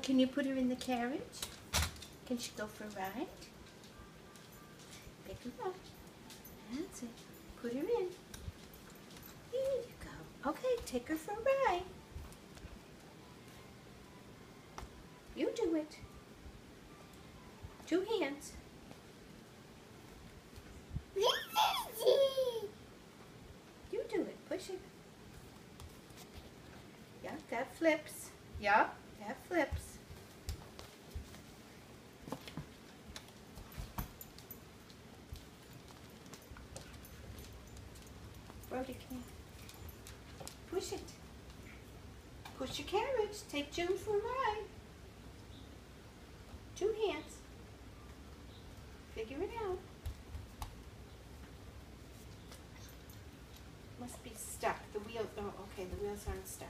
can you put her in the carriage? Can she go for a ride? Pick her up. That's it. Put her in. Here you go. Okay, take her for a ride. You do it. 2 hands. You do it. Push it. Yeah, that flips. Yeah, that flips. Brody, come here. Push it. Push your carriage. Take June for a ride. 2 hands. Figure it out. Must be stuck. The wheels, oh, okay, the wheels aren't stuck.